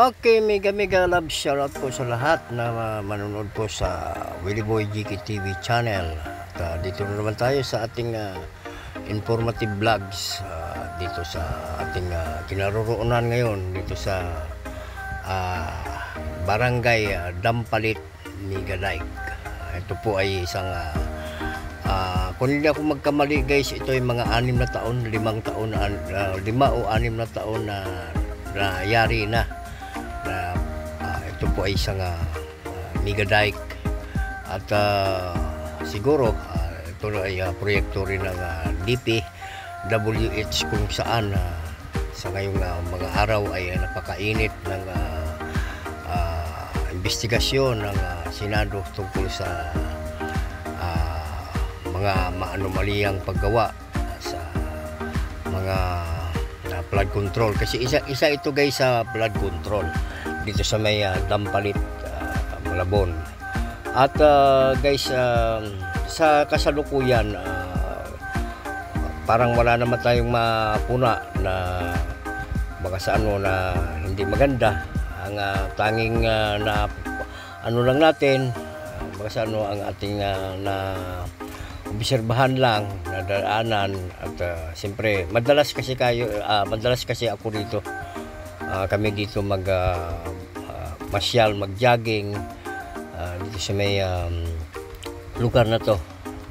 Okay, mega mega love shoutout po sa lahat na manonood po sa Willie Boy GK TV channel. At dito na naman tayo sa ating informative vlogs dito sa ating kinaroroonan ngayon dito sa Barangay Dampalit, Migadike. Ito po ay isang kung hindi ako magkamali guys, ito ay mga 6 na taon, 5 taon, 5 o 6 na taon na yari na. Ito po ay isang Migadike at siguro ito ay proyekto rin ng DPWH kung saan sa ngayong mga araw ay napakainit ng investigasyon ng Senado tungkol sa mga anomaliyang paggawa sa mga flood control, kasi isa ito guys sa flood control dito sa may Dampalit, Malabon. At guys, sa kasalukuyan parang wala naman tayong mapuna na baka sa ano na hindi maganda. Ang tanging na ano lang natin baka sa ano ang ating na obserbahan lang, nadaanan. At siyempre madalas kasi ako dito, kami dito masyal, mag-jogging dito sa may lugar na to.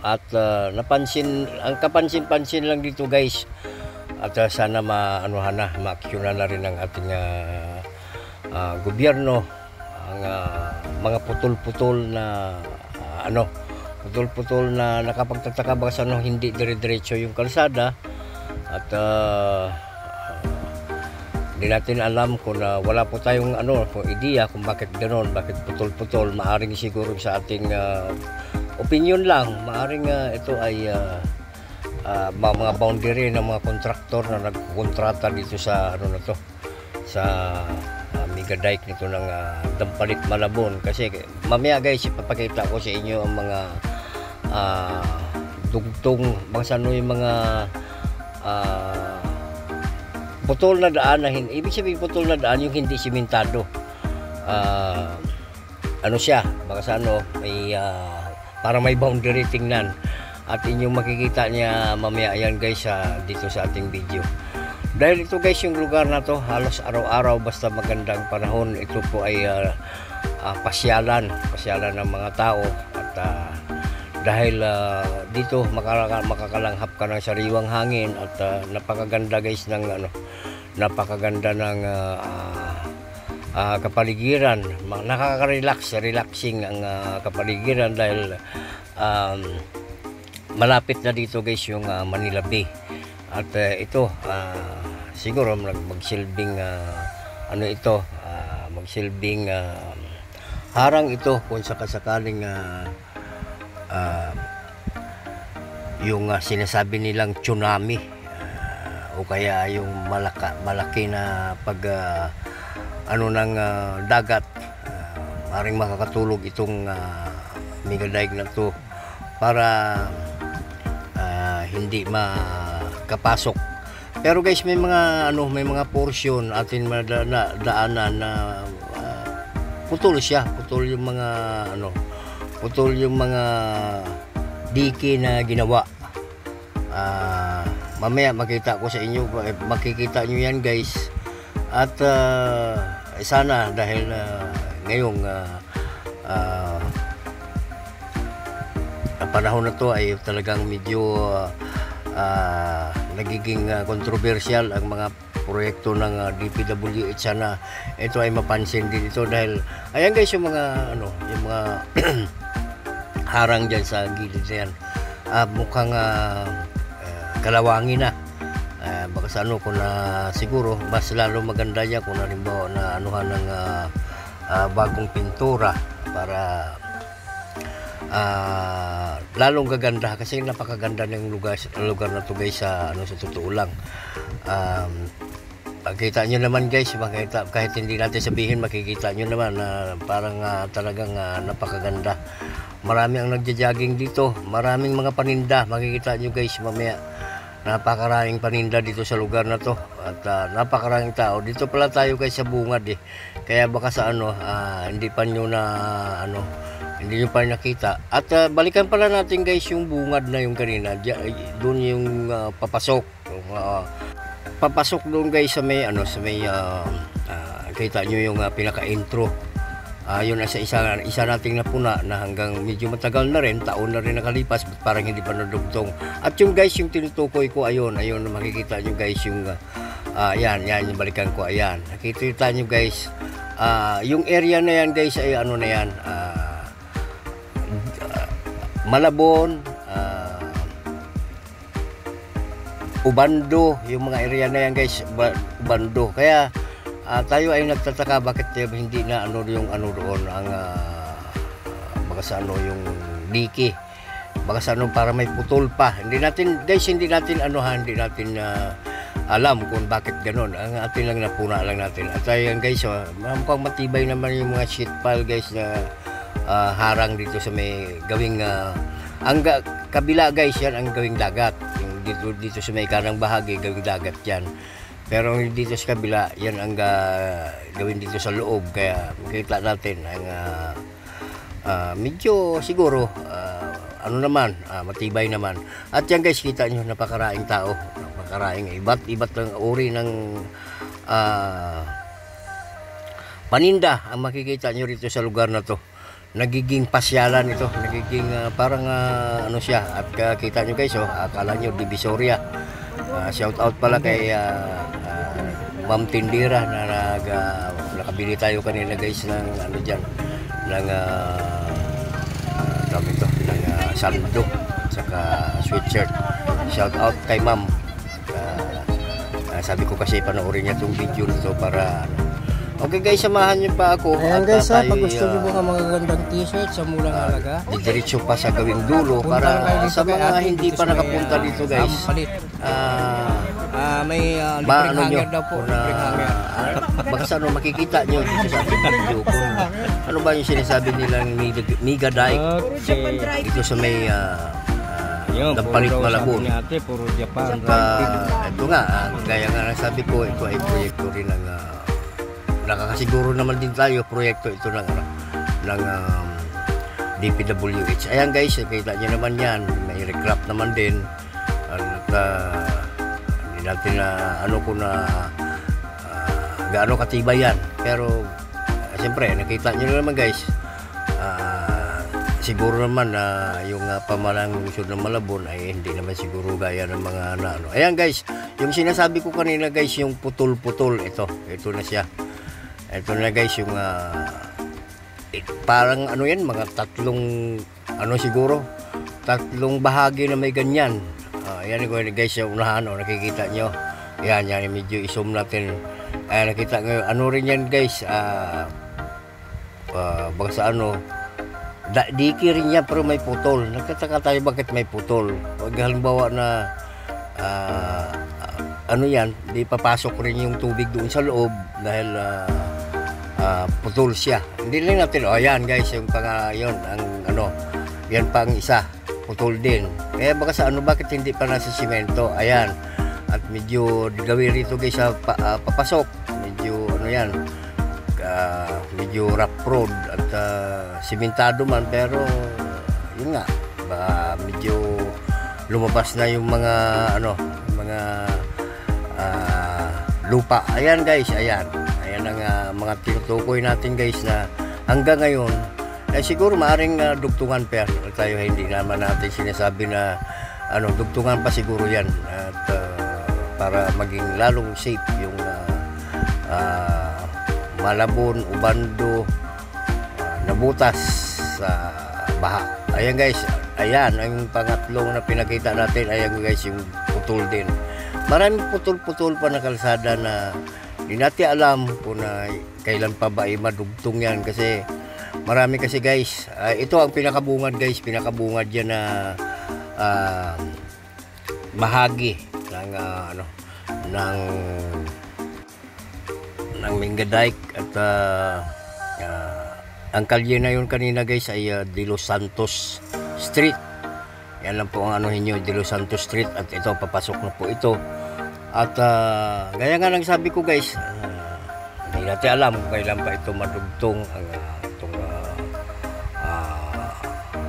At ang kapansin-pansin lang dito guys, at sana ma-aksyonan na rin ng ating gobyerno ang mga putol-putol na nakapagtataka baka sa hindi dire-diretso yung kalsada. At hindi natin alam kung wala po tayong kung ideya kung bakit ganoon, bakit putol-putol. Maaring siguro sa ating opinion lang, maaring ito ay mga boundary ng mga kontraktor na nagkukontrata dito sa sa Migadike nito ng Dampalit, Malabon. Kasi mamaya guys, ipapakita ko sa inyo ang mga dugtong yung mga putol na daan na ibig sabihin putol na daan yung hindi simentado. Siya baka sa may para may boundary tingnan, at inyong makikita niya mamaya yan guys dito sa ating video. Dahil ito guys, yung lugar na to halos araw-araw basta magandang panahon, ito po ay pasyalan ng mga tao. At dahil dito makakalanghap ka ng sariwang hangin, at napakaganda guys ng napakaganda ng kapaligiran. Relaxing ang kapaligiran dahil malapit na dito guys yung Manila Bay. At ito siguro magsilbing magsilbing harang ito kung sakasakaling yung sinasabi nilang tsunami o kaya yung malaki na pag ng dagat. Maring makakatulog itong Migadike na to para hindi makapasok. Pero guys, may mga portion atin madaanan na putol yung mga diki na ginawa. Mamaya makita ko sa inyo, makikita nyo yan guys. At sana dahil ngayong panahon na to ay talagang medyo nagiging controversial ang mga proyekto ng DPWH. Sana ito ay mapansin din ito dahil ayan guys yung mga yung mga harang dyan sa gilid na yan, mukhang kalawangin na. Baka sa kung siguro mas lalo maganda niya kung halimbawa na ng bagong pintura para lalong gaganda, kasi napakaganda ng lugar na to guys sa totoo lang. Makikita nyo naman guys, kahit hindi natin sabihin, makikita nyo naman na parang talagang napakaganda. Marami ang nagja-jogging dito, maraming mga paninda, makikita nyo guys mamaya. napakaraming paninda dito sa lugar na to at napakaraming tao. Dito pala tayo guys sa bungad kaya baka sa hindi pa nyo na hindi nyo pa nakita. At balikan pala natin guys yung bungad na yung kanina, doon yung papasok doon guys sa may kita nyo yung pinaka intro. Yun sa isa nating napuna na hanggang medyo matagal na rin, taon na rin nakalipas, parang hindi pa nadugtong. At yung guys, yung tinutukoy ko, ayun makikita nyo guys yung yan yung balikan ko, ayan nakikita nyo guys, yung area na yan guys ay na yan, Malabon, Ubando, yung mga area na yan guys, Ubando. Kaya tayo ay nagtataka bakit hindi na yung doon ang baka sa yung diki, baka sa para may putol pa. Hindi natin alam kung bakit ganoon. Ang atin lang napuna lang natin. At ayan guys, mukhang matibay naman yung mga sheet pile guys na harang dito sa may gawing ang kabila guys, yan ang gawing dagat. Yung dito sa may kanang bahagi, gawing dagat yan. Pero dito sa kabila, yan ang gawin dito sa loob. Kaya makita natin ang medyo siguro matibay naman. At yan guys, kita nyo napakaraing tao, napakaraing iba't ng uri ng paninda ang makikita nyo rito sa lugar na to. Nagiging pasyalan ito, nagiging parang siya. At kita nyo guys, akala nyo Divisoria. Shout out pala kay Ma'am Tindira na nakabili tayo kanina guys ng ng sando saka sweatshirt. Shout out kay Ma'am. Sabi ko kasi panoorin niya itong video nito para okay guys, samahan niyo pa ako. Ayan guys, pag gusto niyo mga magagandang t-shirt sa murang halaga, diretso pa sa gawing dulo para sa mga hindi pa nakapunta dito guys. May libreng hanger daw po. Baka sa makikita nyo dito sa ating video kung ano ba yung sinasabi nilang Mega Dike dito sa may Dampalit, Malabon. Puro Japan. Ito nga, gaya nga sabi ko, ito ay proyekto rin ng nakakasiguro naman din tayo, proyekto ito ng DPWH. Ayan guys, kita nyo naman yan, may recraft naman din. Hindi natin gaano katibay yan, pero siyempre nakita nyo naman guys, siguro naman na yung pamalang lungsod ng Malabon ay hindi naman siguro gaya ng mga ayan guys, yung sinasabi ko kanina guys, yung putol-putol, ito na siya. Ito na guys, yung parang yan, mga tatlong siguro, tatlong bahagi na may ganyan. Ayan guys, yung unahan, nakikita nyo. Yan, medyo i-zoom natin. Ayan, nakita nyo, rin yan guys, baka sa diki rin yan pero may putol. Nagtataka tayo bakit may putol. Pag halimbawa na yan, di papasok rin yung tubig doon sa loob dahil putol siya. Hindi lang natin, ayan guys, yung yun, yan pang isa, putol din. Kaya baka sa bakit hindi pa nasa simento, ayan. At medyo gawin rito guys sa papasok, medyo yan, medyo rough road at simentado man, pero yun nga, medyo lumabas na yung mga lupa. Ayan guys, ayan ang mga tinutukoy natin guys na hanggang ngayon siguro maaring dugtungan pa tayo, hindi naman natin sinasabi na dugtungan pa siguro yan at para maging lalong safe yung Malabon, Ubando, nabutas sa baha. Ayan guys, ayan ang pangatlong na pinakita natin. Ayan guys, yung putol din. Maraming putol-putol pa na kalsada na hindi natin alam kung kailan pa ba ay madugtong yan, kasi marami kasi guys, ito ang pinakabungad guys, pinakabungad yan na bahagi ng Mega Dike at ang kalye na yun kanina guys ay De Los Santos Street. Yan lang po ang anuhin nyo, De Los Santos Street. At ito, papasok na po ito. At gaya nga lang sabi ko guys, hindi natin alam kung kailan pa ito madugtong ang itong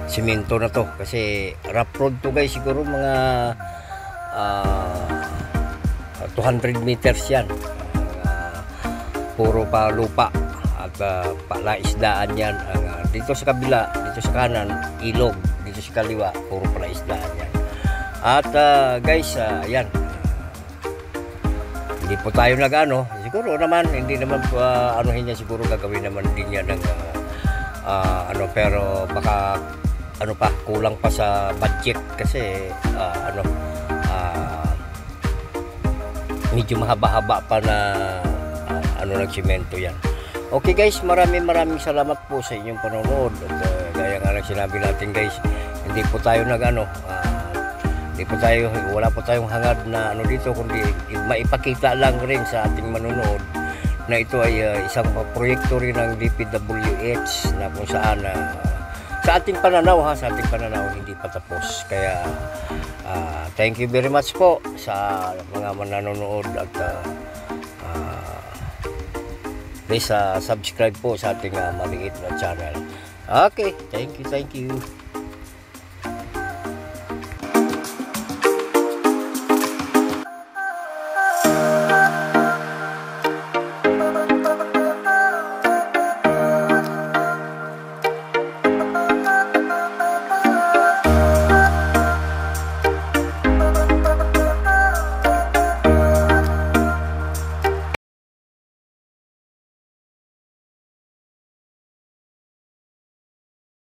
simento na to. Kasi rough road to guys, siguro mga 200 meters yan. Puro pa lupa at palaisdaan yan. Dito sa kabila, dito sa kanan, ilog. Dito sa kaliwa, puro palaisdaan yan. At guys, yan. Hindi po tayo nag-ano. Siguro naman, hindi naman po anuhin niya. Siguro gagawin naman din niya ng pero baka pa, kulang pa sa budget kasi medyo mahaba-haba pa na nagsimento yan. Okay guys, maraming salamat po sa inyong panonood. At gaya nga lang sinabi natin guys, hindi po tayo wala po tayong hangad na dito, kundi maipakita lang rin sa ating manonood na ito ay isang proyekto rin ng DPWH na kung saan sa ating pananaw hindi pa tapos. Kaya thank you very much po sa mga manonood at please subscribe po sa ating maliit na channel. Okay, thank you.